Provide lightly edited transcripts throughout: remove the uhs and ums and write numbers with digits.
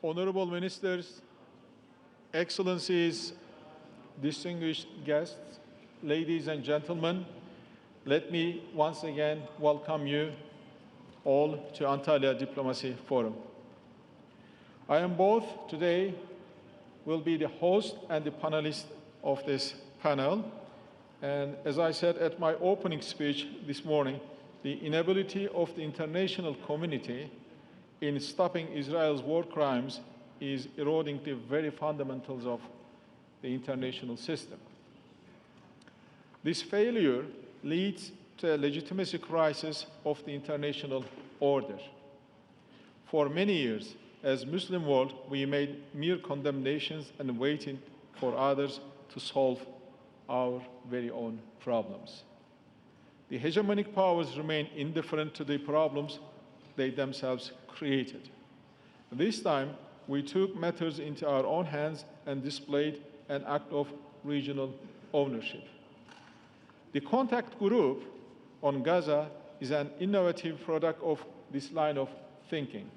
Honorable Ministers, Excellencies, distinguished guests, ladies and gentlemen, let me once again welcome you all to Antalya Diplomacy Forum. I am both today will be the host and the panelist of this panel. And as I said at my opening speech this morning, the inability of the international community in stopping Israel's war crimes is eroding the very fundamentals of the international system. This failure leads to a legitimacy crisis of the international order. For many years, as Muslim world, we made mere condemnations and waited for others to solve our very own problems. The hegemonic powers remain indifferent to the problems they themselves created. This time, we took matters into our own hands and displayed an act of regional ownership. The contact group on Gaza is an innovative product of this line of thinking.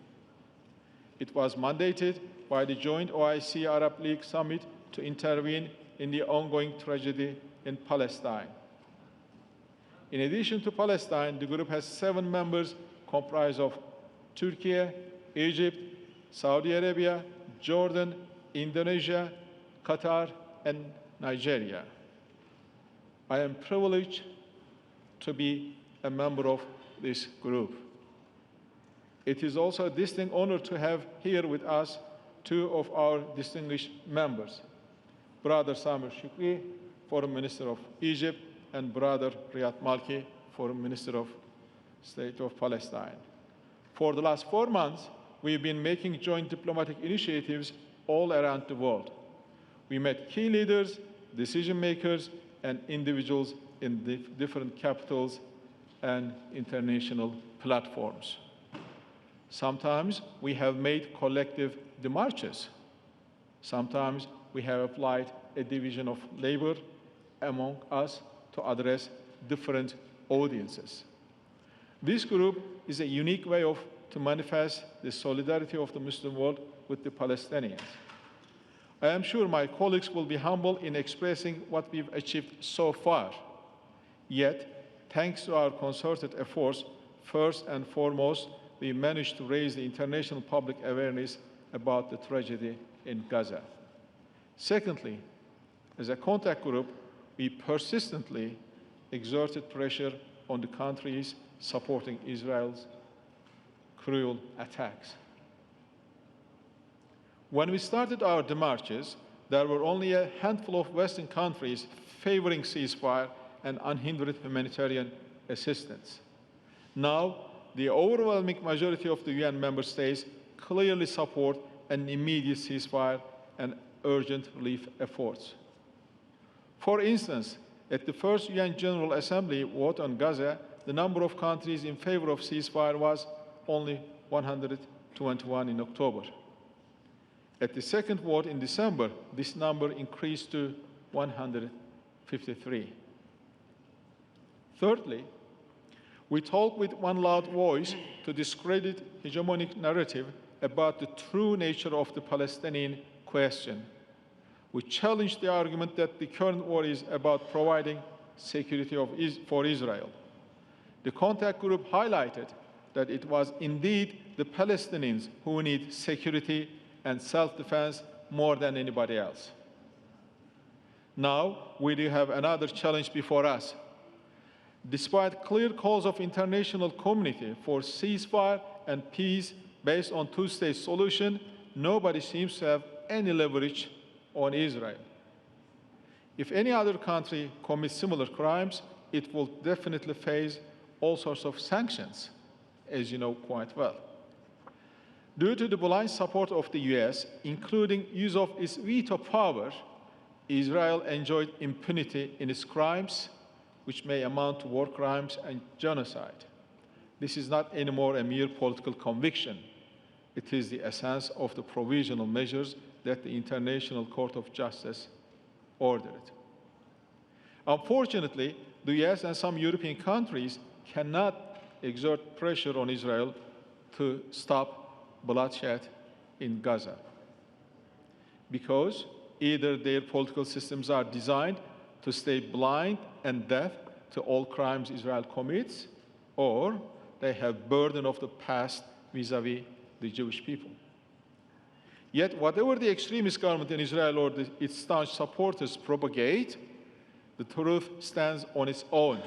It was mandated by the joint OIC Arab League summit to intervene in the ongoing tragedy in Palestine. In addition to Palestine, the group has 7 members comprised of Turkey, Egypt, Saudi Arabia, Jordan, Indonesia, Qatar, and Nigeria. I am privileged to be a member of this group. It is also a distinct honor to have here with us 2 of our distinguished members, Brother Samir Shukri, Foreign Minister of Egypt, and Brother Riyad Malki, Foreign Minister of State of Palestine. For the last 4 months, we've been making joint diplomatic initiatives all around the world. We met key leaders, decision makers, and individuals in different capitals and international platforms. Sometimes we have made collective demarches. Sometimes we have applied a division of labor among us to address different audiences. This group is a unique way to manifest the solidarity of the Muslim world with the Palestinians. I am sure my colleagues will be humble in expressing what we've achieved so far. Yet, thanks to our concerted efforts, first and foremost, we managed to raise the international public awareness about the tragedy in Gaza. Secondly, as a contact group, we persistently exerted pressure on the countries supporting Israel's cruel attacks. When we started our demarches, there were only a handful of Western countries favoring ceasefire and unhindered humanitarian assistance. Now, the overwhelming majority of the UN member states clearly support an immediate ceasefire and urgent relief efforts. For instance, at the first UN General Assembly vote on Gaza, the number of countries in favor of ceasefire was only 121 in October. At the second vote in December, this number increased to 153. Thirdly, we talk with one loud voice to discredit hegemonic narrative about the true nature of the Palestinian question. We challenge the argument that the current war is about providing security for Israel. The contact group highlighted that it was indeed the Palestinians who need security and self-defense more than anybody else. Now, we do have another challenge before us. Despite clear calls of international community for ceasefire and peace based on two-state solution, nobody seems to have any leverage on Israel. If any other country commits similar crimes, it will definitely face all sorts of sanctions, as you know quite well. Due to the blind support of the US, including use of its veto power, Israel enjoyed impunity in its crimes, which may amount to war crimes and genocide. This is not anymore a mere political conviction. It is the essence of the provisional measures that the International Court of Justice ordered. Unfortunately, the US and some European countries cannot exert pressure on Israel to stop bloodshed in Gaza, because either their political systems are designed to stay blind and deaf to all crimes Israel commits, or they have burden of the past vis-à-vis the Jewish people. Yet, whatever the extremist government in Israel or its staunch supporters propagate, the truth stands on its own.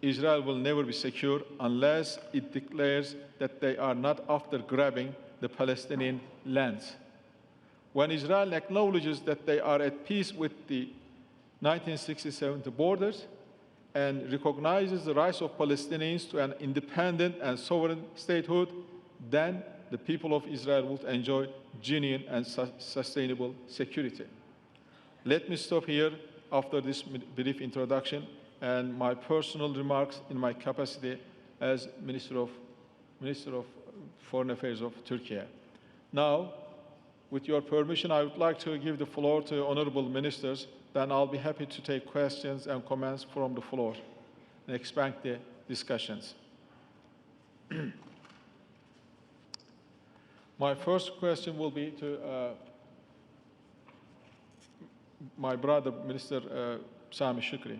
Israel will never be secure unless it declares that they are not after grabbing the Palestinian lands. When Israel acknowledges that they are at peace with the 1967 borders and recognizes the rights of Palestinians to an independent and sovereign statehood, then the people of Israel would enjoy genuine and sustainable security. Let me stop here after this brief introduction and my personal remarks in my capacity as Minister of Foreign Affairs of Turkey. Now, with your permission, I would like to give the floor to honorable ministers. Then I'll be happy to take questions and comments from the floor and expand the discussions. My first question will be to my brother, Minister Sami Shukri.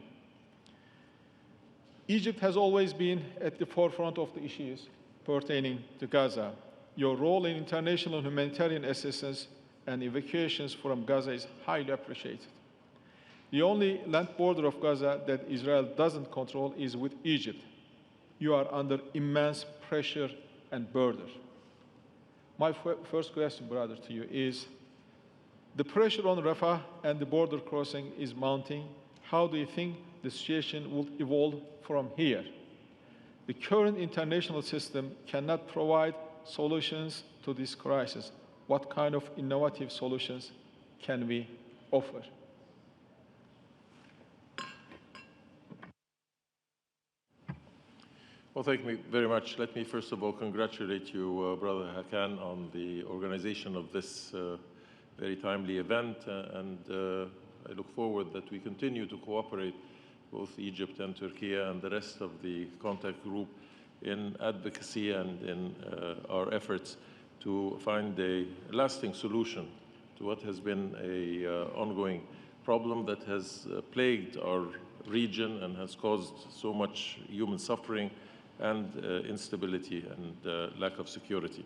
Egypt has always been at the forefront of the issues pertaining to Gaza. Your role in international humanitarian assistance and evacuations from Gaza is highly appreciated. The only land border of Gaza that Israel doesn't control is with Egypt. You are under immense pressure and burden. My first question, brother, to you is, the pressure on Rafah and the border crossing is mounting. How do you think the situation will evolve from here? The current international system cannot provide solutions to this crisis. What kind of innovative solutions can we offer? Well, thank you very much. Let me first of all congratulate you, Brother Hakan, on the organization of this very timely event, and I look forward that we continue to cooperate, both Egypt and Turkey and the rest of the contact group, in advocacy and in our efforts to find a lasting solution to what has been an ongoing problem that has plagued our region and has caused so much human suffering and instability and lack of security.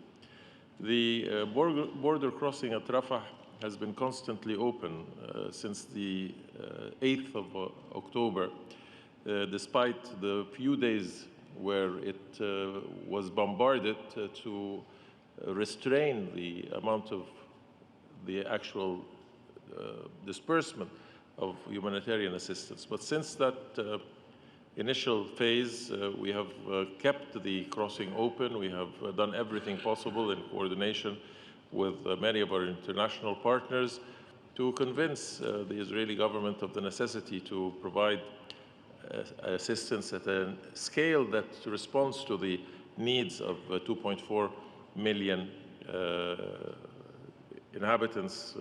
The border crossing at Rafah has been constantly open since the 8th of October, despite the few days where it was bombarded to restrain the amount of the actual disbursement of humanitarian assistance. But since that initial phase, we have kept the crossing open. We have done everything possible in coordination with many of our international partners to convince the Israeli government of the necessity to provide assistance at a scale that responds to the needs of 2.4 million inhabitants,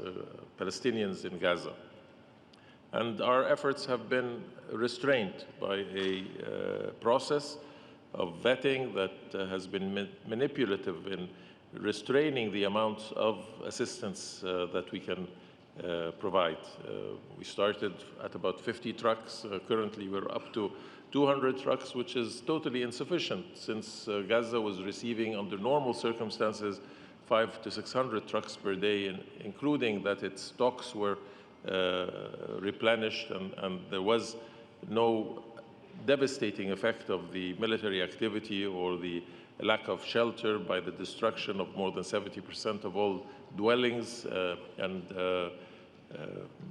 Palestinians in Gaza. And our efforts have been restrained by a process of vetting that has been manipulative in restraining the amount of assistance that we can provide. We started at about 50 trucks. Currently, we're up to 200 trucks, which is totally insufficient since Gaza was receiving, under normal circumstances, 500 to 600 trucks per day, including that its stocks were replenished and there was no devastating effect of the military activity or the lack of shelter by the destruction of more than 70% of all dwellings and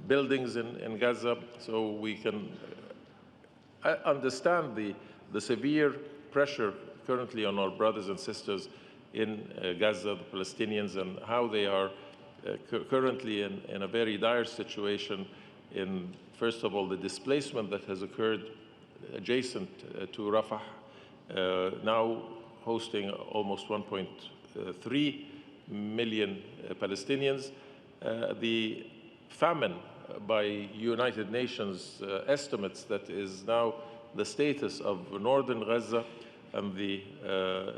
buildings in Gaza. So we can understand the severe pressure currently on our brothers and sisters in Gaza, the Palestinians, and how they are currently in a very dire situation in, first of all, the displacement that has occurred adjacent to Rafah, now hosting almost 1.3 million Palestinians. The famine, by United Nations estimates, that is now the status of northern Gaza, and the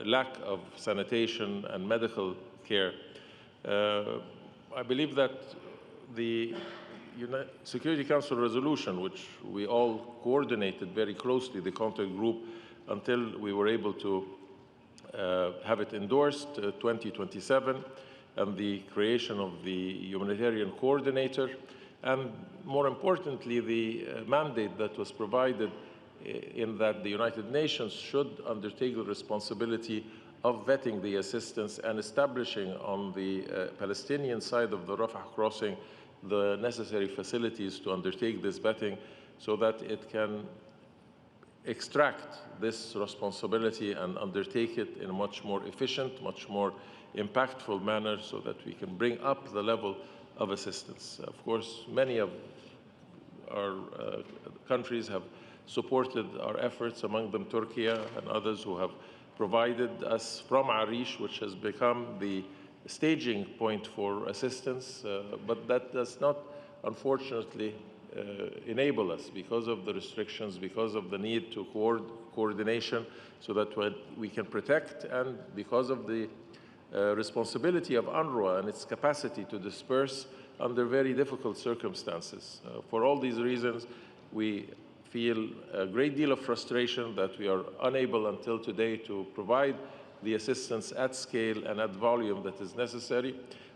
lack of sanitation and medical care I believe that the Security Council resolution, which we all coordinated very closely, the contact group, until we were able to have it endorsed, 2027, and the creation of the humanitarian coordinator, and more importantly, the mandate that was provided in that the United Nations should undertake the responsibility of vetting the assistance and establishing on the Palestinian side of the Rafah crossing the necessary facilities to undertake this vetting so that it can extract this responsibility and undertake it in a much more efficient, much more impactful manner so that we can bring up the level of assistance. Of course, many of our countries have supported our efforts, among them Turkey and others who have provided us from Arish, which has become the staging point for assistance, but that does not, unfortunately, enable us because of the restrictions, because of the need to coordination so that we can protect, and because of the responsibility of UNRWA and its capacity to disperse under very difficult circumstances. For all these reasons, we feel a great deal of frustration that we are unable until today to provide the assistance at scale and at volume that is necessary,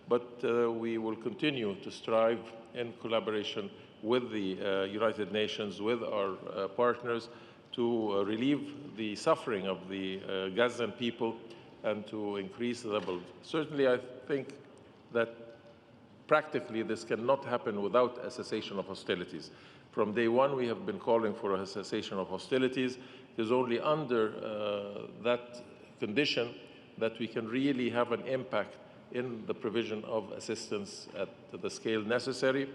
but we will continue to strive in collaboration with the United Nations, with our partners, to relieve the suffering of the Gazan people and to increase the level. Certainly, I think that practically this cannot happen without a cessation of hostilities. From day one, we have been calling for a cessation of hostilities. It is only under that condition that we can really have an impact in the provision of assistance at the scale necessary.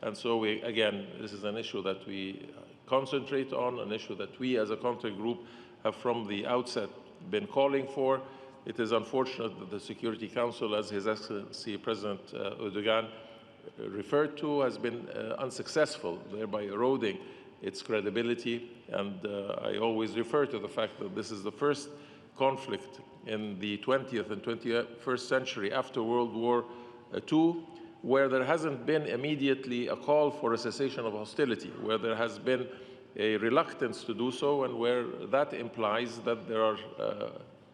And so again, this is an issue that we concentrate on, an issue that we as a contact group have from the outset been calling for. It is unfortunate that the Security Council, as His Excellency President Erdogan referred to, has been unsuccessful, thereby eroding its credibility. And I always refer to the fact that this is the first conflict in the 20th and 21st century after World War II, where there hasn't been immediately a call for a cessation of hostility, where there has been a reluctance to do so, and where that implies that there are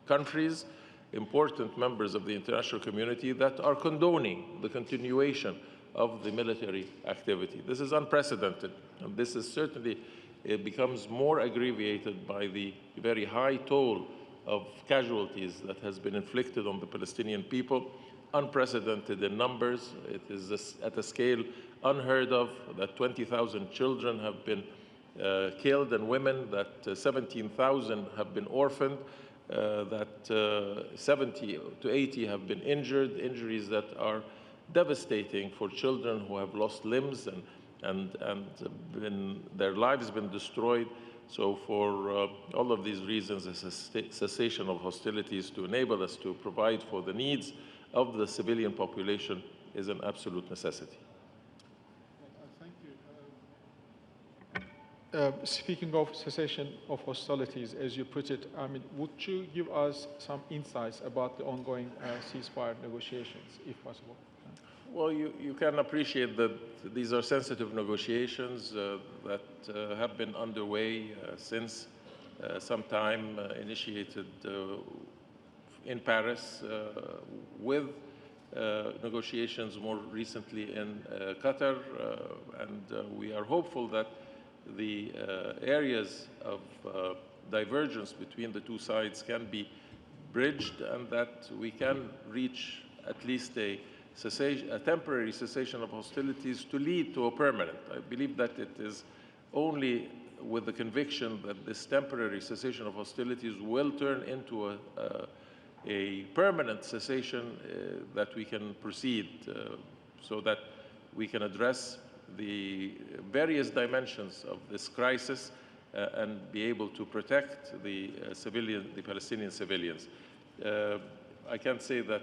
countries, important members of the international community, that are condoning the continuation of the military activity. This is unprecedented, and this is certainly, it becomes more aggravated by the very high toll of casualties that has been inflicted on the Palestinian people, unprecedented in numbers. It is at a scale unheard of, that 20,000 children have been killed and women, that 17,000 have been orphaned, that 70 to 80 have been injured, injuries that are devastating for children who have lost limbs and their lives been destroyed. So for all of these reasons, a cessation of hostilities to enable us to provide for the needs of the civilian population is an absolute necessity. Thank you. Speaking of cessation of hostilities, as you put it, I mean, would you give us some insights about the ongoing ceasefire negotiations, if possible? Well, you can appreciate that these are sensitive negotiations that have been underway since some time, initiated in Paris with negotiations more recently in Qatar, and we are hopeful that the areas of divergence between the two sides can be bridged and that we can reach at least a temporary cessation of hostilities to lead to a permanent. I believe that it is only with the conviction that this temporary cessation of hostilities will turn into a permanent cessation that we can proceed so that we can address the various dimensions of this crisis and be able to protect the Palestinian civilians. I can say that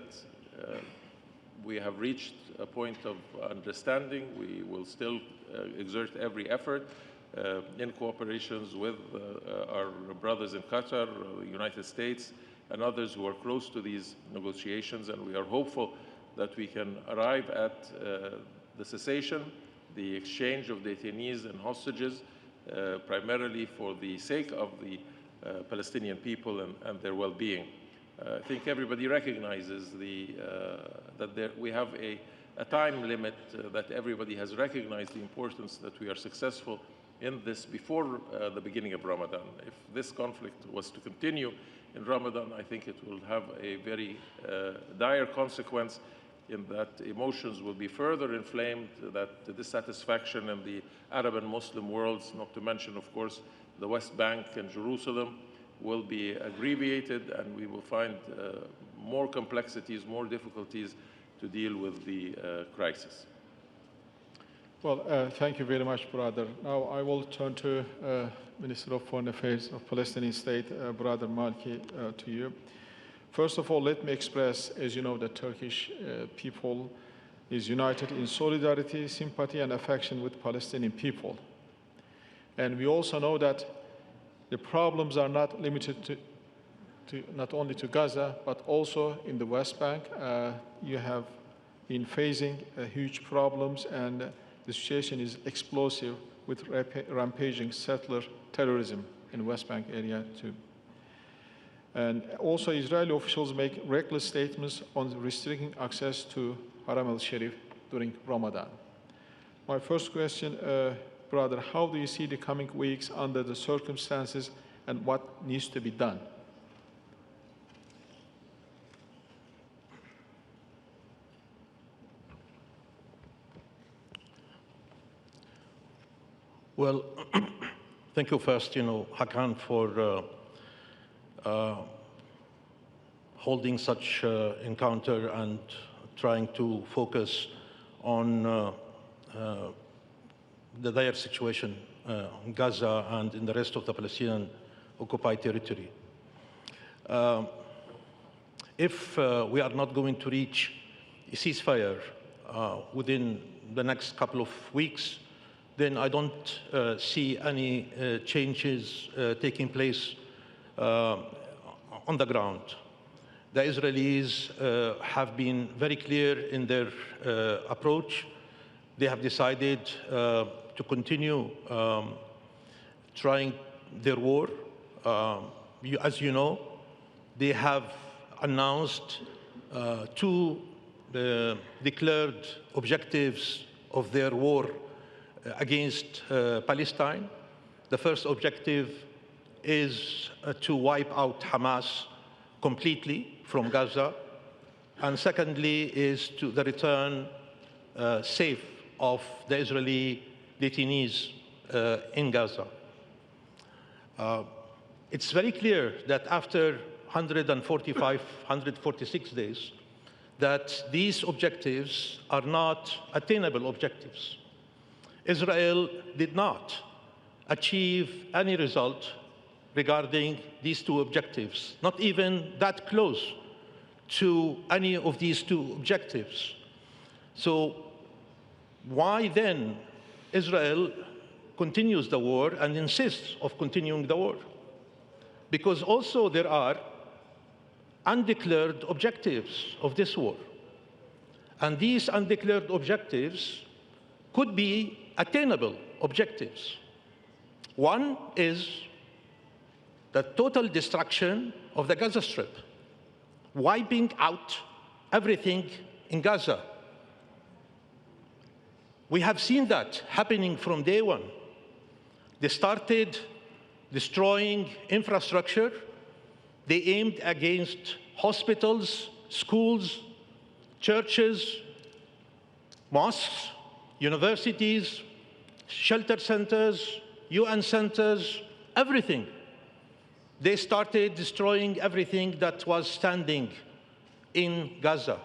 we have reached a point of understanding. We will still exert every effort in cooperations with our brothers in Qatar, the United States, and others who are close to these negotiations. And we are hopeful that we can arrive at the cessation, the exchange of detainees and hostages, primarily for the sake of the Palestinian people and their well-being. I think everybody recognizes that we have a time limit, that everybody has recognized the importance that we are successful in this before the beginning of Ramadan. If this conflict was to continue in Ramadan, I think it will have a very dire consequence in that emotions will be further inflamed, that the dissatisfaction in the Arab and Muslim worlds, not to mention, of course, the West Bank and Jerusalem, will be abbreviated, and we will find more complexities, more difficulties to deal with the crisis. Well, thank you very much, brother. Now I will turn to Minister of Foreign Affairs of Palestinian State, Brother Malki, to you. First of all, let me express, as you know, the Turkish people is united in solidarity, sympathy, and affection with Palestinian people. And we also know that the problems are not limited to not only to Gaza, but also in the West Bank. You have been facing huge problems, and the situation is explosive with rampaging settler terrorism in West Bank area too. And also Israeli officials make reckless statements on restricting access to Haram al-Sharif during Ramadan. My first question, brother, how do you see the coming weeks under the circumstances and what needs to be done? Well, thank you first, Hakan, for holding such encounter and trying to focus on the dire situation in Gaza and in the rest of the Palestinian occupied territory. If we are not going to reach a ceasefire within the next couple of weeks, then I don't see any changes taking place on the ground. The Israelis have been very clear in their approach. They have decided to continue trying their war. As you know, they have announced two declared objectives of their war against Palestine. The first objective is to wipe out Hamas completely from Gaza, and secondly is to the return safe of the Israeli detainees in Gaza. It's very clear that after 145, 146 days, that these objectives are not attainable objectives. Israel did not achieve any result regarding these two objectives, not even that close to any of these two objectives. So why then Israel continues the war and insists of continuing the war? Because also there are undeclared objectives of this war. And these undeclared objectives could be attainable objectives. One is the total destruction of the Gaza Strip, wiping out everything in Gaza. We have seen that happening from day one. They started destroying infrastructure. They aimed against hospitals, schools, churches, mosques, universities, shelter centers, UN centers, everything. They started destroying everything that was standing in Gaza.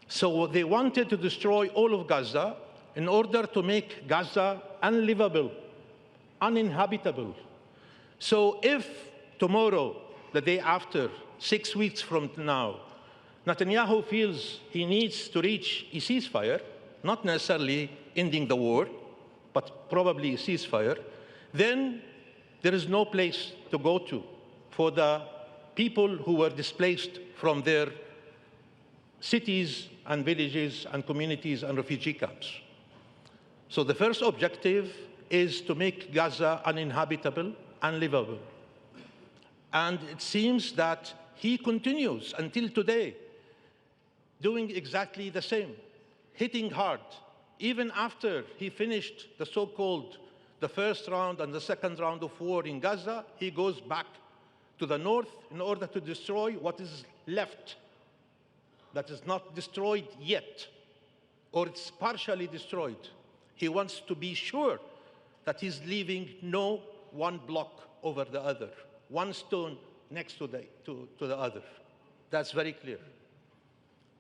So they wanted to destroy all of Gaza in order to make Gaza unlivable, uninhabitable. So if tomorrow, the day after, 6 weeks from now, Netanyahu feels he needs to reach a ceasefire, not necessarily ending the war, but probably a ceasefire, then there is no place to go to for the people who were displaced from their cities and villages and communities and refugee camps. So the first objective is to make Gaza uninhabitable, unlivable. And it seems that he continues until today doing exactly the same, hitting hard. Even after he finished the so-called the first round and the second round of war in Gaza, he goes back to the north in order to destroy what is left, that is not destroyed yet, or it's partially destroyed. He wants to be sure that he's leaving no one block over the other, one stone next to the other. That's very clear.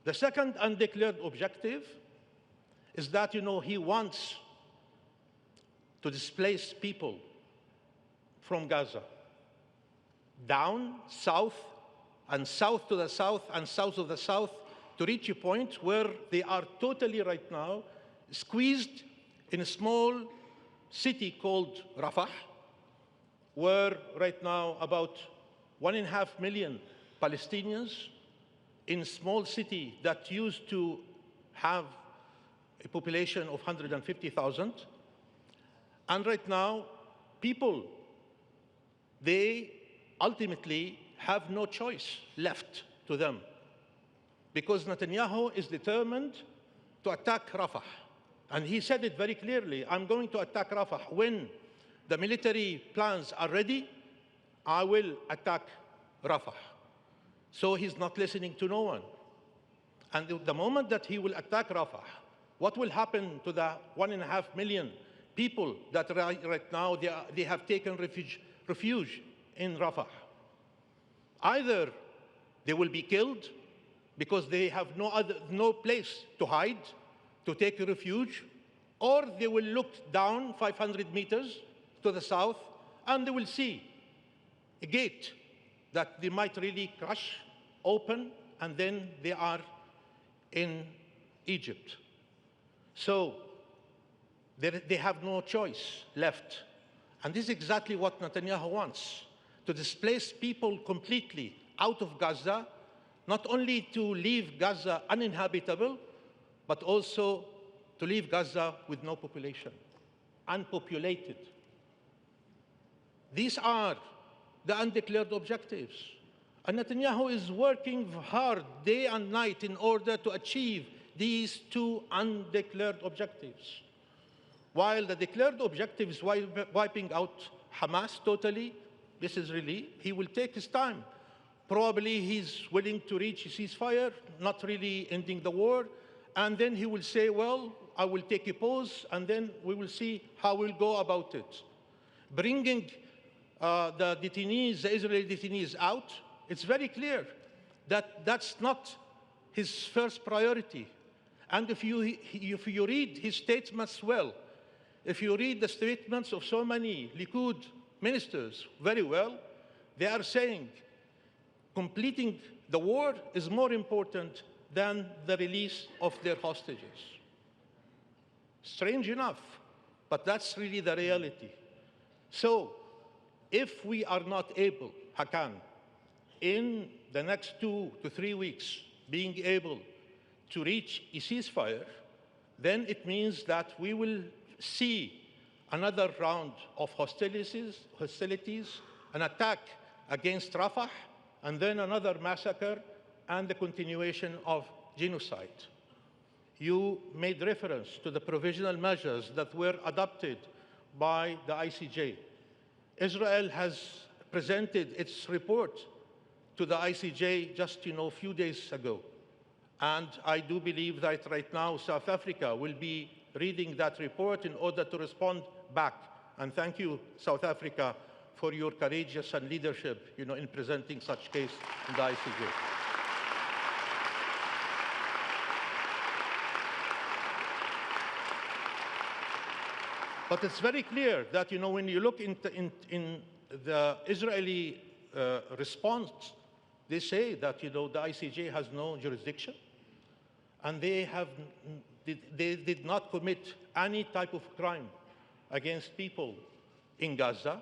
The second undeclared objective is that, he wants to displace people from Gaza, down, south, and south to the south, and south of the south, to reach a point where they are totally right now squeezed in a small city called Rafah, where right now about 1.5 million Palestinians in a small city that used to have a population of 150,000. And right now, people, they ultimately have no choice left to them, because Netanyahu is determined to attack Rafah. And he said it very clearly, I'm going to attack Rafah. When the military plans are ready, I will attack Rafah. So he's not listening to no one. And the moment that he will attack Rafah, what will happen to the 1.5 million people that right now they have taken refuge in Rafah? Either they will be killed because they have no place to hide, to take refuge, or they will look down 500 meters to the south and they will see a gate that they might really crush open, and then they are in Egypt. So they have no choice left. And this is exactly what Netanyahu wants, to displace people completely out of Gaza, not only to leave Gaza uninhabitable, but also to leave Gaza with no population, unpopulated. These are the undeclared objectives. And Netanyahu is working hard day and night in order to achieve these two undeclared objectives. While the declared objective is wiping out Hamas totally, this is really, he will take his time. Probably he's willing to reach a ceasefire, not really ending the war, and then he will say, well, I will take a pause, and then we will see how we'll go about it. Bringing the detainees, the Israeli detainees out, it's very clear that that's not his first priority. And if you read his statements well, if you read the statements of so many Likud ministers very well, they are saying completing the war is more important than the release of their hostages. Strange enough, but that's really the reality. So if we are not able, Hakan, in the next 2 to 3 weeks, being able to reach a ceasefire, then it means that we will see another round of hostilities, an attack against Rafah, and then another massacre and the continuation of genocide. You made reference to the provisional measures that were adopted by the ICJ. Israel has presented its report to the ICJ just a few days ago. And I do believe that right now South Africa will be reading that report in order to respond back. And thank you, South Africa, for your courageous and leadership in presenting such case in the ICJ. But it's very clear that when you look in the Israeli response, they say that the ICJ has no jurisdiction, and they did not commit any type of crime against people in Gaza.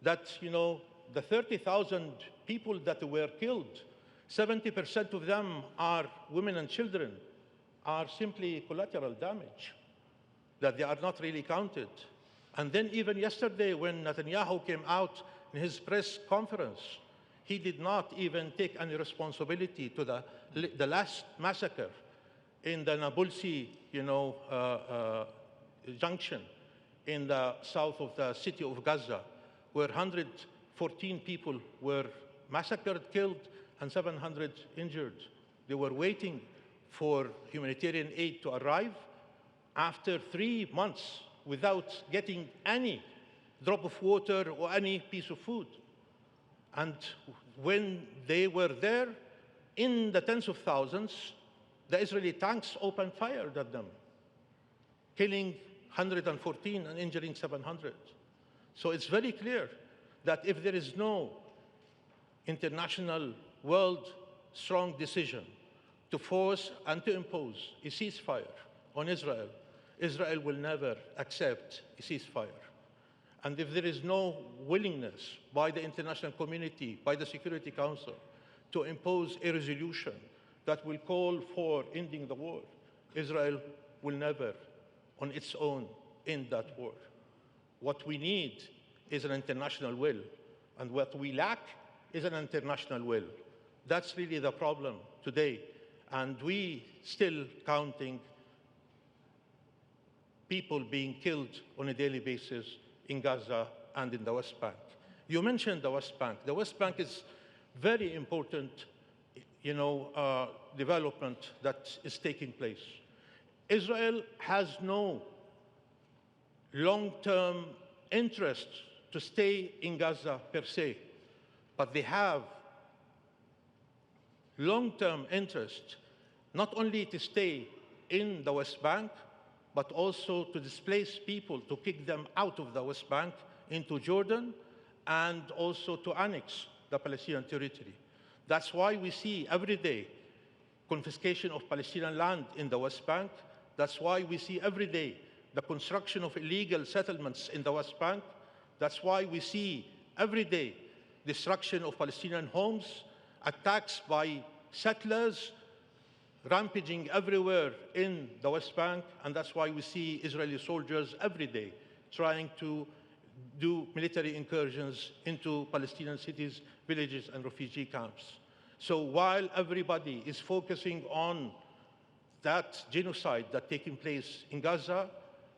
That the 30,000 people that were killed, 70% of them are women and children. are simply collateral damage, that they are not really counted. And then even yesterday when Netanyahu came out in his press conference, he did not even take any responsibility to the last massacre in the Nabulsi, junction in the south of the city of Gaza, where 114 people were massacred, killed, and 700 injured. They were waiting for humanitarian aid to arrive after 3 months without getting any drop of water or any piece of food. And when they were there, in the tens of thousands, the Israeli tanks opened fire at them, killing 114 and injuring 700. So it's very clear that if there is no international world strong decision to force and to impose a ceasefire on Israel, Israel will never accept a ceasefire. And if there is no willingness by the international community, by the Security Council, to impose a resolution that will call for ending the war, Israel will never, on its own, end that war. What we need is an international will, and what we lack is an international will. That's really the problem today, and we still counting people being killed on a daily basis in Gaza and in the West Bank. You mentioned the West Bank. The West Bank is very important, development that is taking place. Israel has no long-term interest to stay in Gaza per se, but they have long-term interest not only to stay in the West Bank, but also to displace people, to kick them out of the West Bank into Jordan, and also to annex the Palestinian territory. That's why we see every day confiscation of Palestinian land in the West Bank. That's why we see every day the construction of illegal settlements in the West Bank. That's why we see every day destruction of Palestinian homes, attacks by settlers, rampaging everywhere in the West Bank, and that's why we see Israeli soldiers every day trying to do military incursions into Palestinian cities, villages, and refugee camps. So while everybody is focusing on that genocide that's taking place in Gaza,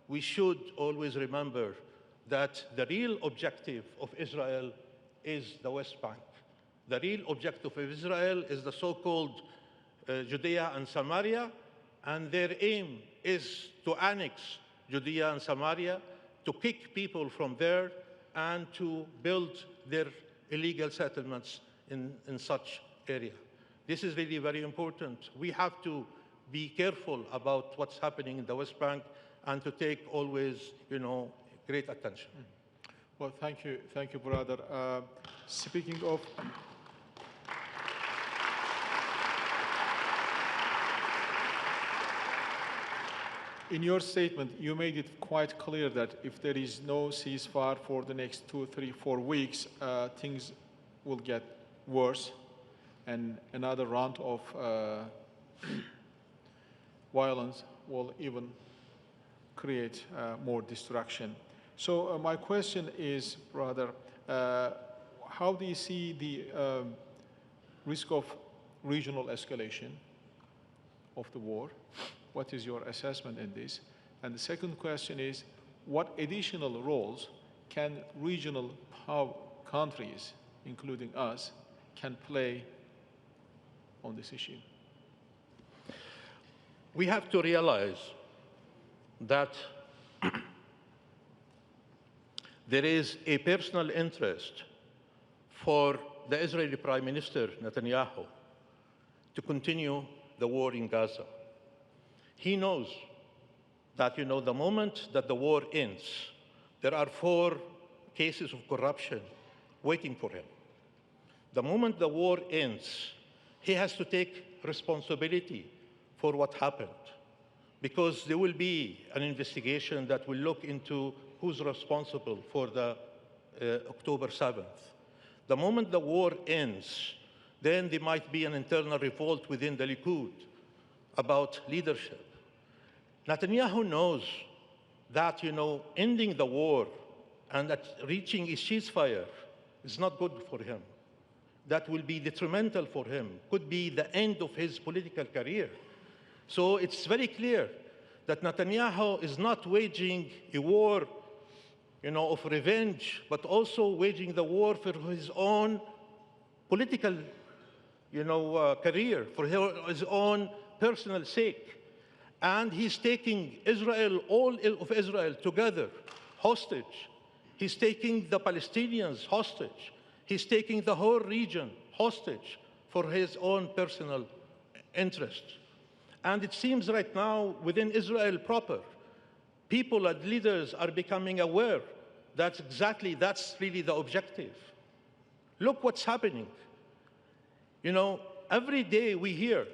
we should always remember that the real objective of Israel is the West Bank. The real objective of Israel is the so-called Judea and Samaria, and their aim is to annex Judea and Samaria, to kick people from there, and to build their illegal settlements in such area. This is really very important. We have to be careful about what's happening in the West Bank and to take always, great attention. Well, thank you, brother. Speaking of in your statement, you made it quite clear that if there is no ceasefire for the next 2, 3, 4 weeks, things will get worse, and another round of violence will even create more destruction. So my question is, brother, how do you see the risk of regional escalation of the war? What is your assessment in this? And the second question is, what additional roles can regional countries, including us, can play on this issue? We have to realize that there is a personal interest for the Israeli Prime Minister Netanyahu to continue the war in Gaza. He knows that, the moment that the war ends, there are 4 cases of corruption waiting for him. The moment the war ends, he has to take responsibility for what happened, because there will be an investigation that will look into who's responsible for the October 7th. The moment the war ends, then there might be an internal revolt within the Likud about leadership. Netanyahu knows that, ending the war and that reaching a ceasefire is not good for him. That will be detrimental for him, could be the end of his political career. So it's very clear that Netanyahu is not waging a war, of revenge, but also waging the war for his own political, career, for his own personal sake. And he's taking Israel, all of Israel together, hostage. He's taking the Palestinians hostage. He's taking the whole region hostage for his own personal interests. And it seems right now within Israel proper, people and leaders are becoming aware that's really the objective. Look what's happening. Every day we hear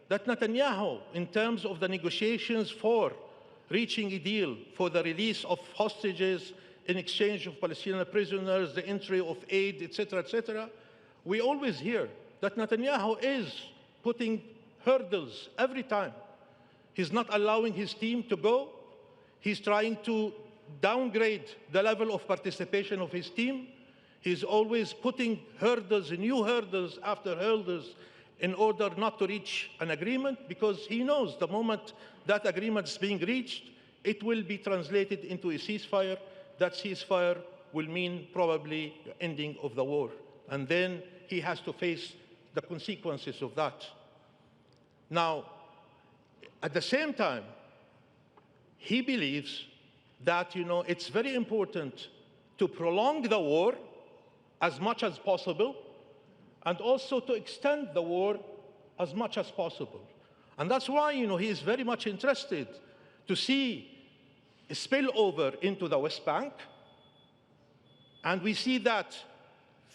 that Netanyahu, in terms of the negotiations for reaching a deal for the release of hostages in exchange of Palestinian prisoners, the entry of aid, etc., we always hear that Netanyahu is putting hurdles every time. He's not allowing his team to go. He's trying to downgrade the level of participation of his team. He's always putting hurdles, new hurdles after hurdles, in order not to reach an agreement, because he knows the moment that agreement is being reached, it will be translated into a ceasefire. That ceasefire will mean probably the ending of the war. And then he has to face the consequences of that. Now, at the same time, he believes that, it's very important to prolong the war as much as possible, and also to extend the war as much as possible. And that's why, he is very much interested to see a spillover into the West Bank. And we see that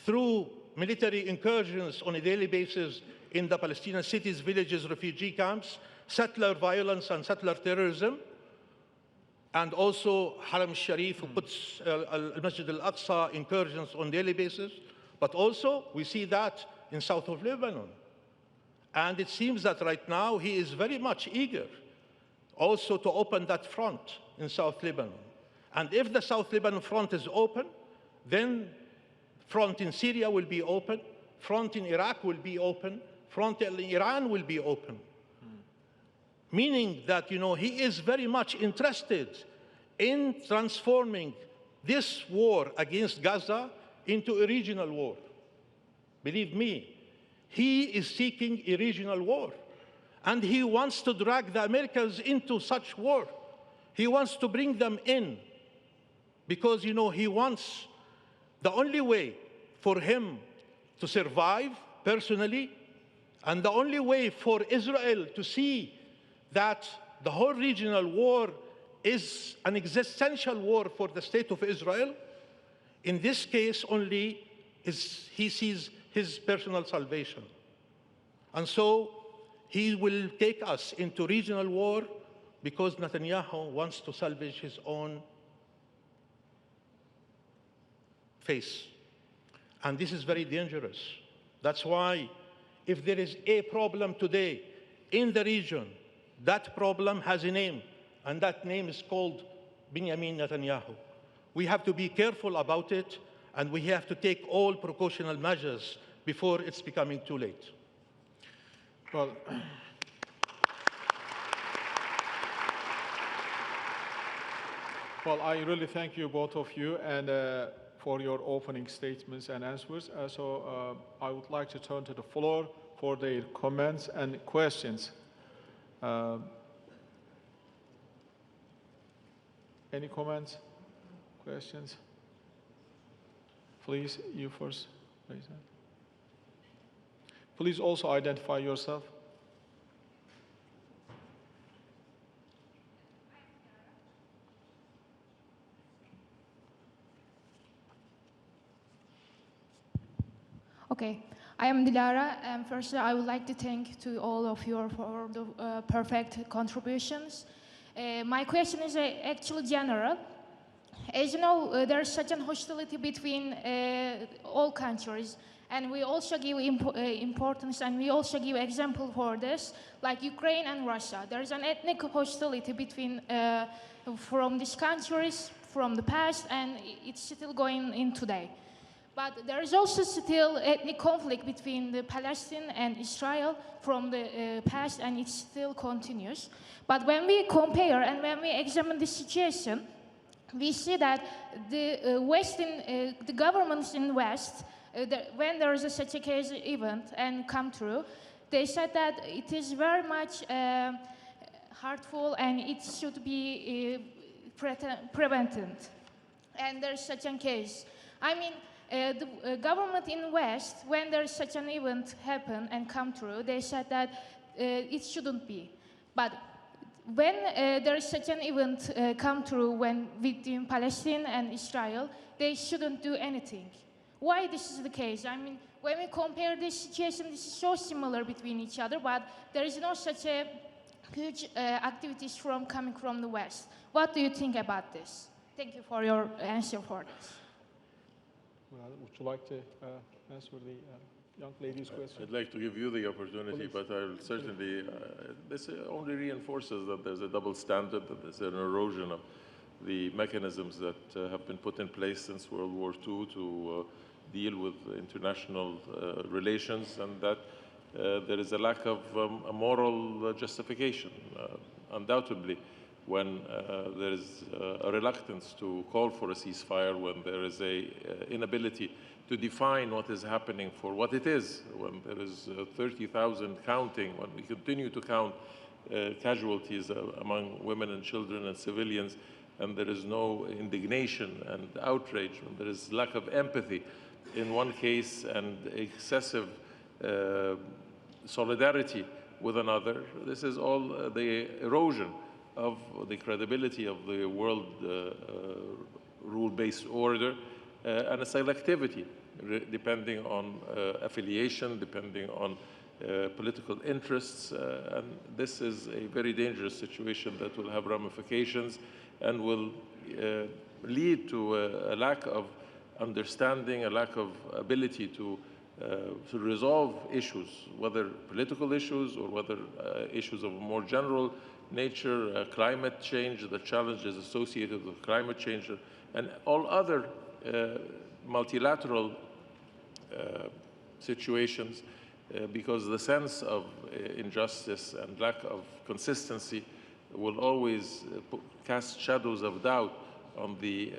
through military incursions on a daily basis in the Palestinian cities, villages, refugee camps, settler violence and settler terrorism, and also Haram al-Sharif, who puts al-Masjid al-Aqsa incursions on a daily basis. But also, we see that in south of Lebanon. And it seems that right now he is very much eager also to open that front in South Lebanon. And if the South Lebanon front is open, then front in Syria will be open, front in Iraq will be open, front in Iran will be open. Meaning that, he is very much interested in transforming this war against Gaza into a regional war. Believe me, he is seeking a regional war. And he wants to drag the Americans into such war. He wants to bring them in because, he wants the only way for him to survive personally, and the only way for Israel to see that the whole regional war is an existential war for the state of Israel. In this case only, he sees his personal salvation. And so he will take us into regional war because Netanyahu wants to salvage his own face. And this is very dangerous. That's why if there is a problem today in the region, that problem has a name, and that name is called Benjamin Netanyahu. We have to be careful about it, and we have to take all precautionary measures before it's becoming too late. Well, I really thank you, both of you, and for your opening statements and answers. So I would like to turn to the floor for their comments and questions. Any comments, questions? Please, you first. Please also identify yourself. Okay, I am Dilara, and firstly, I would like to thank to all of you for the perfect contributions. My question is actually general. As you know, there is such an hostility between all countries, And we also give importance, and we also give example for this, like Ukraine and Russia. There is an ethnic hostility between from these countries from the past, and it's still going in today. But there is also still ethnic conflict between the Palestine and Israel from the past, and it still continues. But when we compare and when we examine the situation, we see that the governments in the West, when there is such a case event and come through, they said that it is very much hurtful and it should be prevented. And there is such a case. I mean, the government in West, when there is such an event happen and come through, they said that it shouldn't be. But when there is such an event come through when between Palestine and Israel, they shouldn't do anything. Why this is the case? I mean, when we compare this situation, this is so similar between each other, but there is no such a huge activities coming from the West. What do you think about this? Thank you for your answer for this. Would you like to answer the young lady's question? I'd like to give you the opportunity, Please. but I'll certainly, this only reinforces that there's a double standard, that there's an erosion of the mechanisms that have been put in place since World War II to deal with international relations, and that there is a lack of a moral justification, undoubtedly, when there is a reluctance to call for a ceasefire, when there is a inability to define what is happening for what it is, when there is 30,000 counting, when we continue to count casualties among women and children and civilians, and there is no indignation and outrage, when there is lack of empathy in one case and excessive solidarity with another. This is all the erosion of the credibility of the world rule-based order and a selectivity depending on affiliation, depending on political interests. And this is a very dangerous situation that will have ramifications and will lead to a lack of understanding, a lack of ability to resolve issues, whether political issues or whether issues of a more general nature, climate change, the challenges associated with climate change, and all other multilateral situations, because the sense of injustice and lack of consistency will always cast shadows of doubt on the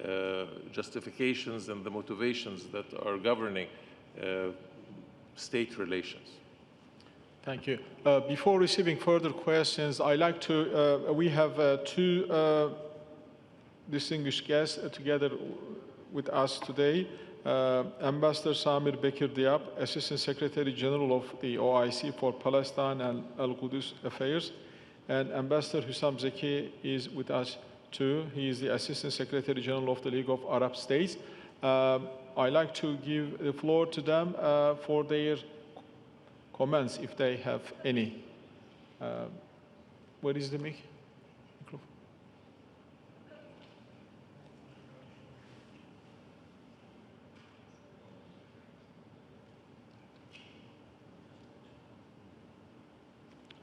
justifications and the motivations that are governing state relations. Thank you. Before receiving further questions, I like to, we have two distinguished guests together with us today. Ambassador Samir Bekir Diab, Assistant Secretary General of the OIC for Palestine and Al-Qudus Affairs, and Ambassador Hussam Zeki is with us too. He is the Assistant Secretary General of the League of Arab States. I'd like to give the floor to them for their comments, if they have any. Where is the mic?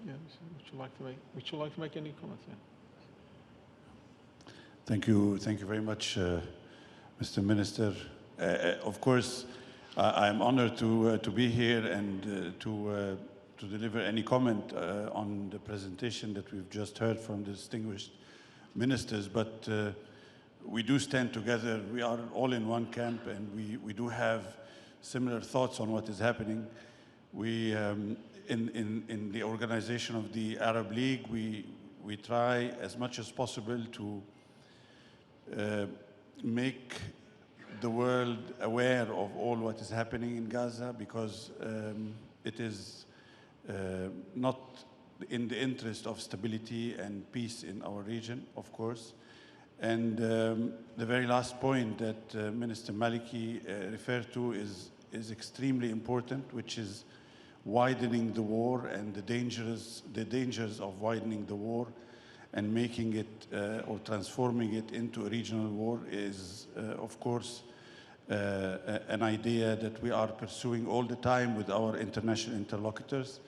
Yeah, would you like to make any comments? Yeah. Thank you very much, Mr. Minister. Of course, I am honored to be here and to deliver any comment on the presentation that we've just heard from the distinguished ministers. But we do stand together. We are all in one camp, and we do have similar thoughts on what is happening. We, in the organization of the Arab League, we try as much as possible to make the world aware of all what is happening in Gaza, because it is not in the interest of stability and peace in our region, of course. And the very last point that Minister Maliki referred to is extremely important, which is widening the war and the dangers of widening the war and making it or transforming it into a regional war is, of course, an idea that we are pursuing all the time with our international interlocutors.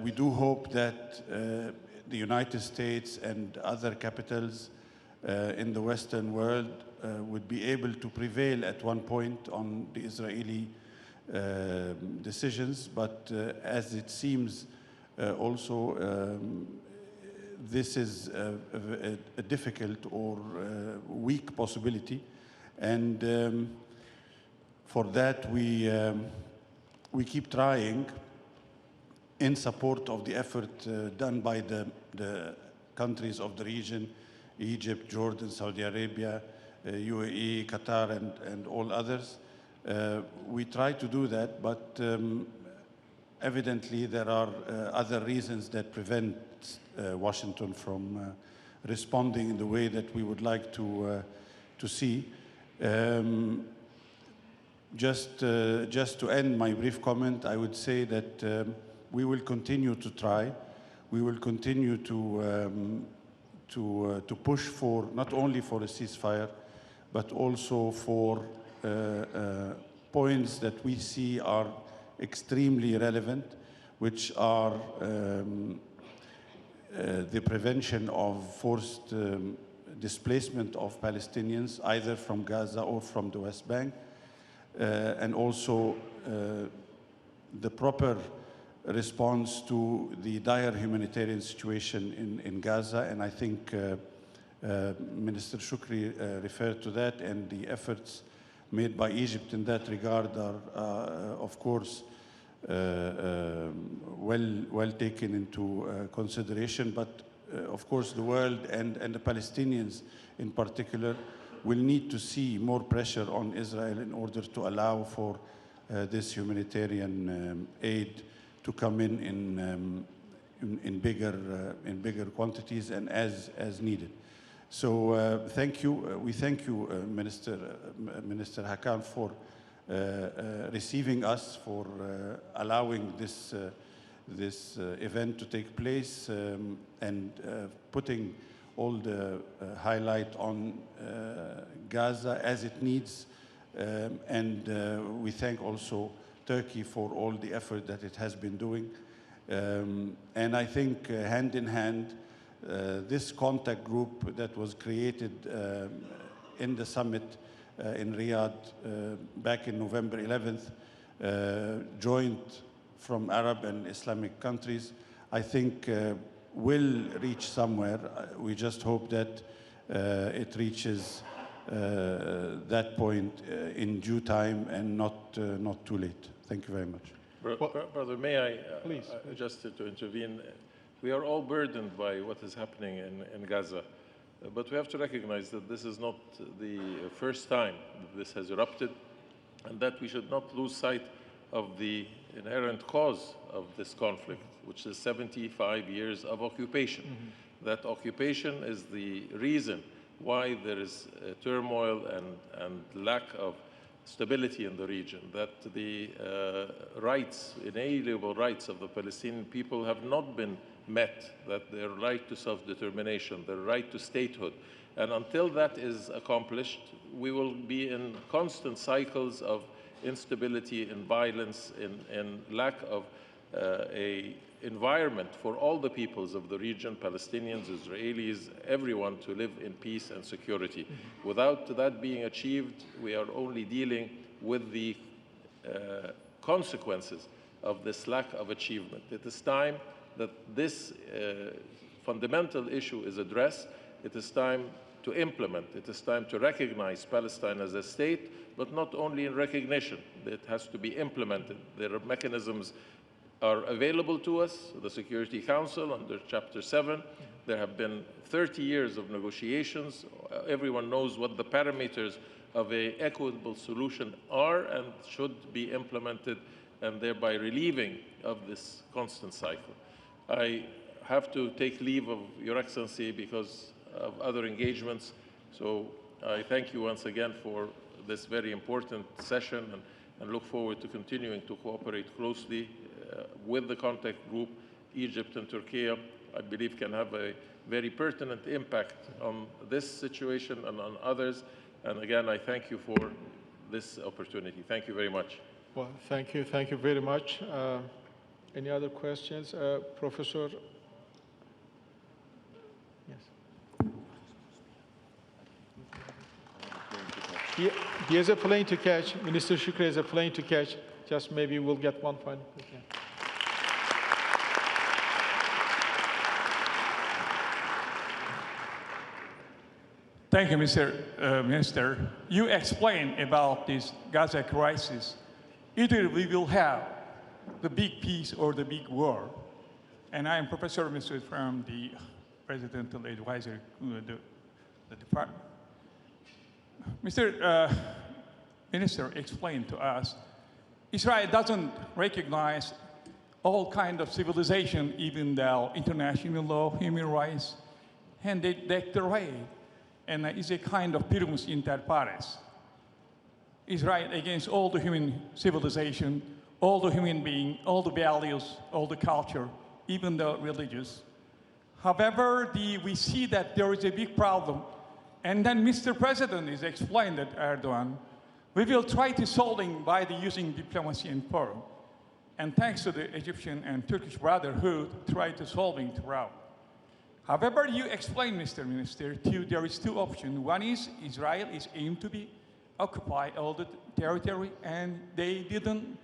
We do hope that the United States and other capitals in the Western world would be able to prevail at one point on the Israeli decisions, but as it seems also this is a difficult or weak possibility, and for that we keep trying in support of the effort done by the countries of the region, Egypt, Jordan, Saudi Arabia, UAE, Qatar, and all others. We try to do that, but evidently there are other reasons that prevent Washington from responding in the way that we would like to see. Just to end my brief comment, I would say that we will continue to try. We will continue to push for not only for a ceasefire, but also for points that we see are extremely relevant, which are the prevention of forced displacement of Palestinians, either from Gaza or from the West Bank, and also the proper response to the dire humanitarian situation in Gaza. And I think Minister Shukri referred to that, and the efforts made by Egypt in that regard are, of course, well taken into consideration. But of course, the world and the Palestinians in particular will need to see more pressure on Israel in order to allow for this humanitarian aid to come in bigger quantities and as needed. So thank you. We thank you, Minister Hakan, for receiving us, for allowing this event to take place, and putting all the highlight on Gaza as it needs. And we thank also Turkey for all the effort that it has been doing. And I think hand in hand, this contact group that was created in the summit in Riyadh back in November 11th, joined from Arab and Islamic countries, I think will reach somewhere. We just hope that it reaches that point in due time and not too late. Thank you very much. Brother, may I, please. Just to intervene? We are all burdened by what is happening in Gaza, but we have to recognize that this is not the first time that this has erupted, and that we should not lose sight of the inherent cause of this conflict, which is 75 years of occupation. Mm-hmm. That occupation is the reason why there is turmoil and lack of stability in the region, that the rights, inalienable rights of the Palestinian people have not been met, that their right to self-determination, their right to statehood. And until that is accomplished, we will be in constant cycles of instability and violence and lack of a environment for all the peoples of the region, Palestinians, Israelis, everyone, to live in peace and security. Mm-hmm. Without that being achieved, we are only dealing with the consequences of this lack of achievement. It is time that this fundamental issue is addressed. It is time to implement. It is time to recognize Palestine as a state, but not only in recognition. It has to be implemented. There are mechanisms are available to us, the Security Council under Chapter 7. There have been 30 years of negotiations. Everyone knows what the parameters of an equitable solution are and should be implemented, and thereby relieving of this constant cycle. I have to take leave of Your Excellency because of other engagements, so I thank you once again for this very important session, and look forward to continuing to cooperate closely with the contact group. Egypt and Turkey, I believe, can have a very pertinent impact on this situation and on others. And again, I thank you for this opportunity. Thank you very much. Well, thank you very much. Any other questions? Professor? Yes. He has a plane to catch. Minister Shukri has a plane to catch. Just maybe we'll get one final. Okay. Thank you, Mr. Minister. You explained about this Gaza crisis. Either we will have the big peace or the big war. And I am Professor Mr. from the Presidential Advisory, the department. Mr. Minister explained to us, Israel doesn't recognize all kinds of civilization, even though international law, human rights, and they declare, and is a kind of primus inter pares. Israel against all the human civilization, all the human being, all the values, all the culture, even the religious. However, we see that there is a big problem. And then Mr. President is explained that Erdogan, we will try to solve it by using diplomacy and forum. And thanks to the Egyptian and Turkish Brotherhood, try to solve it throughout. However, you explained, Mr. Minister, there is two options. One is Israel is aimed to be occupy all the territory, and they didn't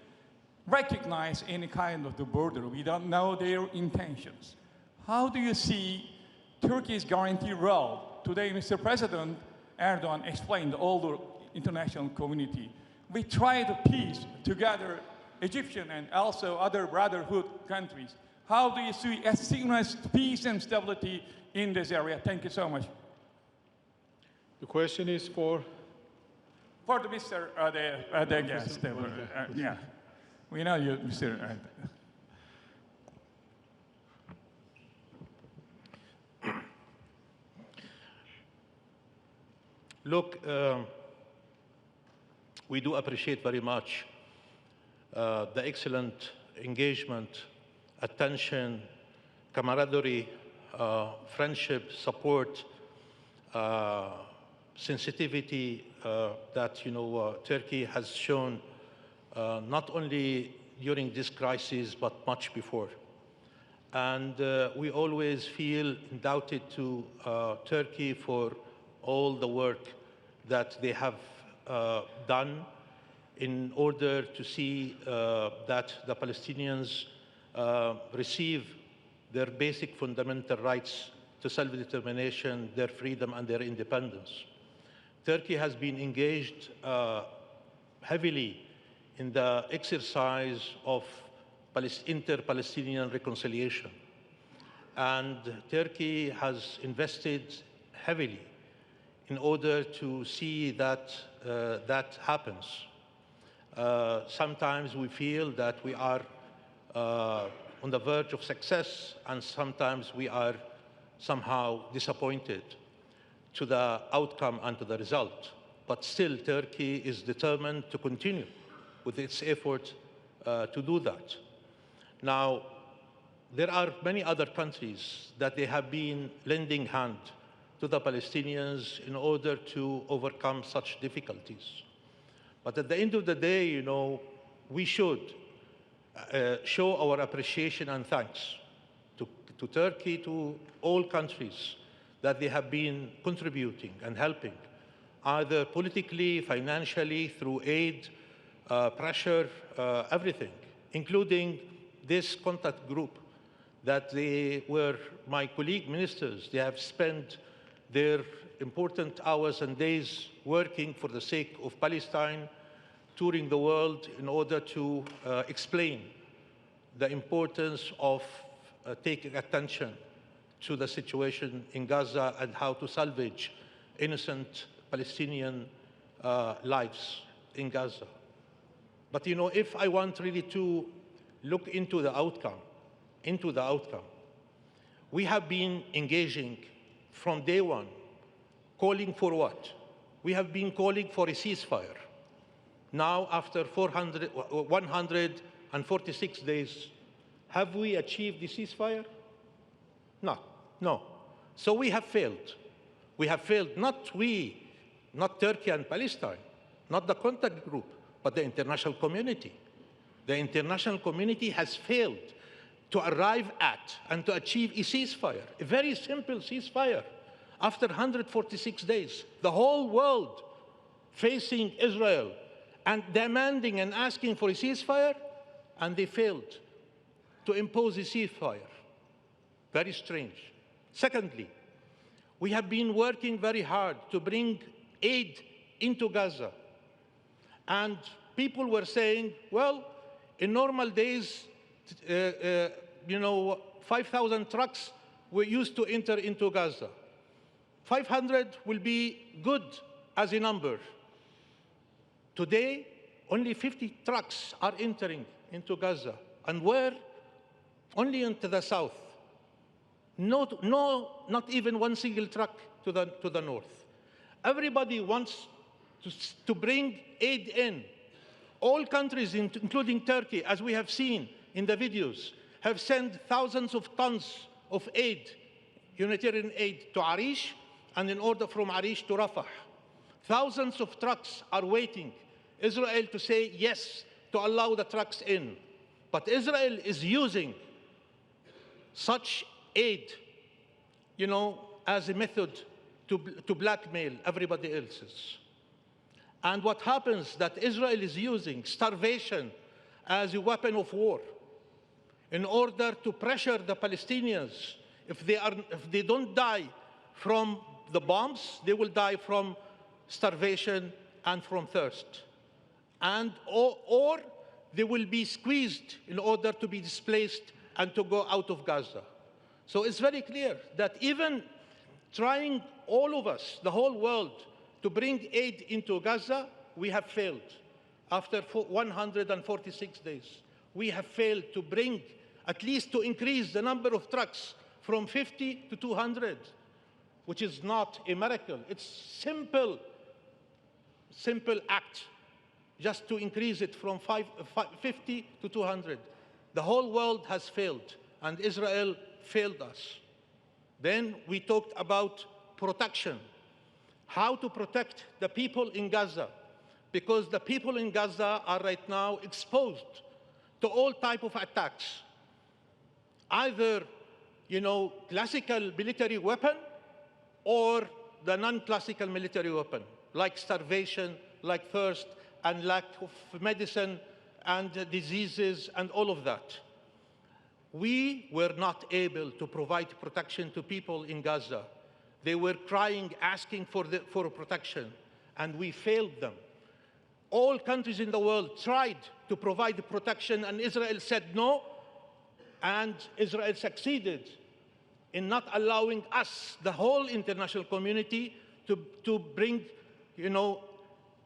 recognize any kind of the border. We don't know their intentions. How do you see Turkey's guarantee role? Today, Mr. President Erdogan explained all the international community. We try the peace together, Egyptian and also other brotherhood countries. How do you see asynchronous peace and stability in this area? Thank you so much. The question is for the Mr. The guest. Yeah, we know you, Mr. Look, we do appreciate very much the excellent engagement, attention, camaraderie, friendship, support, sensitivity that Turkey has shown not only during this crisis but much before. And we always feel indebted to Turkey for all the work that they have done in order to see that the Palestinians receive their basic fundamental rights to self-determination, their freedom, and their independence. Turkey has been engaged heavily in the exercise of inter-Palestinian reconciliation. And Turkey has invested heavily in order to see that that happens. Sometimes we feel that we are on the verge of success, and sometimes we are somehow disappointed to the outcome and to the result. But still, Turkey is determined to continue with its effort to do that. Now, there are many other countries that they have been lending hand to the Palestinians in order to overcome such difficulties. But at the end of the day, we should show our appreciation and thanks to Turkey, to all countries that they have been contributing and helping, either politically, financially, through aid, pressure, everything, including this contact group that they were my colleague ministers. They have spent their important hours and days working for the sake of Palestine, touring the world in order to explain the importance of taking attention to the situation in Gaza and how to salvage innocent Palestinian lives in Gaza. But if I want really to look into the outcome, we have been engaging from day one, calling for what? We have been calling for a ceasefire. Now, after 146 days, have we achieved the ceasefire? No. So we have failed. We have failed, not we, not Turkey and Palestine. not the contact group, but the international community. The international community has failed to arrive at and to achieve a ceasefire, a very simple ceasefire. After 146 days, the whole world facing Israel and demanding and asking for a ceasefire, and they failed to impose a ceasefire. Very strange. Secondly, we have been working very hard to bring aid into Gaza. And people were saying, well, in normal days, 5,000 trucks were used to enter into Gaza. 500 will be good as a number. Today, only 50 trucks are entering into Gaza. And where? Only into the south. Not even one single truck to the north. Everybody wants to bring aid in. All countries, including Turkey, as we have seen in the videos, have sent thousands of tons of aid, humanitarian aid, to Arish, and in order from Arish to Rafah. Thousands of trucks are waiting Israel to say yes to allow the trucks in. But Israel is using such aid, as a method to blackmail everybody else's. And what happens that Israel is using starvation as a weapon of war in order to pressure the Palestinians. If they don't die from the bombs, they will die from starvation and from thirst. Or they will be squeezed in order to be displaced and to go out of Gaza. So it's very clear that even trying, all of us, the whole world, to bring aid into Gaza, we have failed. After 146 days, we have failed to bring, at least to increase the number of trucks from 50 to 200, which is not a miracle. It's simple act, just to increase it from 50 to 200. The whole world has failed, and Israel failed us. Then we talked about protection, how to protect the people in Gaza, because the people in Gaza are right now exposed to all types of attacks, either classical military weapon or the non-classical military weapon, like starvation, like thirst, and lack of medicine and diseases and all of that. We were not able to provide protection to people in Gaza. They were crying, asking for protection, and we failed them. All countries in the world tried to provide protection, and Israel said no, and Israel succeeded in not allowing us, the whole international community, to bring,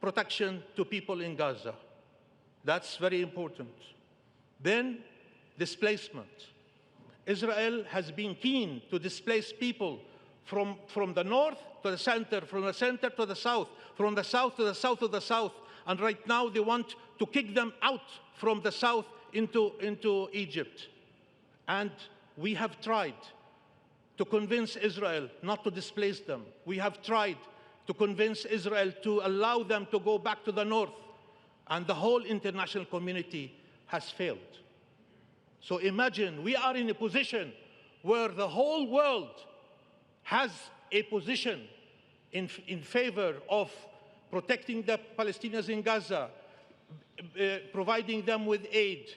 protection to people in Gaza. That's very important. Then, displacement. Israel has been keen to displace people from the north to the center, from the center to the south, from the south to the south of the south. And right now they want to kick them out from the south into Egypt. And we have tried to convince Israel not to displace them. We have tried to convince Israel to allow them to go back to the north. And the whole international community has failed. So imagine we are in a position where the whole world has a position in favor of protecting the Palestinians in Gaza, providing them with aid,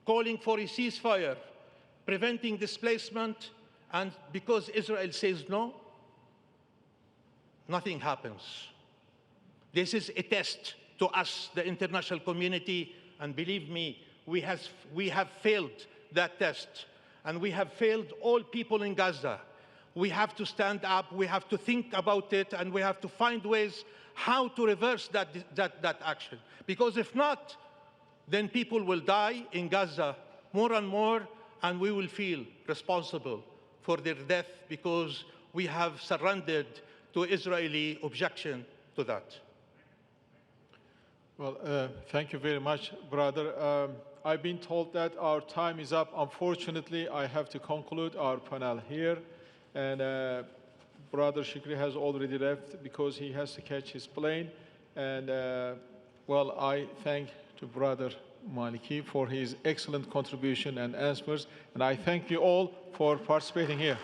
calling for a ceasefire, preventing displacement, and because Israel says no, nothing happens. This is a test to us, the international community, and believe me, we have failed that test, and we have failed all people in Gaza. We have to stand up, we have to think about it, and we have to find ways how to reverse that action. Because if not, then people will die in Gaza more and more, and we will feel responsible for their death because we have surrendered to Israeli objection to that. Well, thank you very much, brother. I've been told that our time is up. Unfortunately, I have to conclude our panel here. And Brother Shikri has already left because he has to catch his plane. And well, I thank to Brother Maliki for his excellent contribution and answers. And I thank you all for participating here.